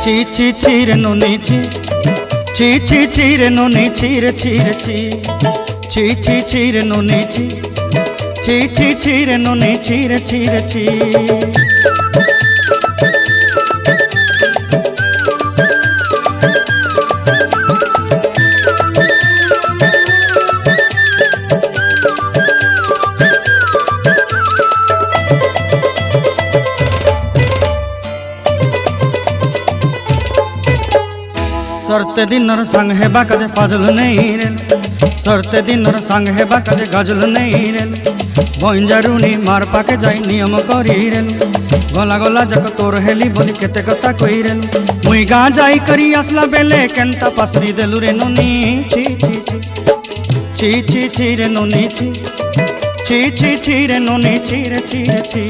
ছি ছি ছি রে নুনি ছি ছি ছি ছি রে নুনি ছি রে ছি রে ছি ছি ছি ছি রে নুনি ছি ছি ছি ছি রে নুনি ছি রে ছি রে ছি। सरते दिनर संग हेबा काजे फाजल नहीं रेल सरते दिनर संग हेबा काजे गजल नहीं रेल बंजारुनी मार पाके जाई नियम करी रेल गला गला जक तोर हेली बोली केते कथा कई रेल मुई गा जाई करी आसला बेले केंता पासरी देलु रे नुनी छी छी छी छी छी रे नुनी छी छी छी छी रे नुनी छी रे छी रे छी।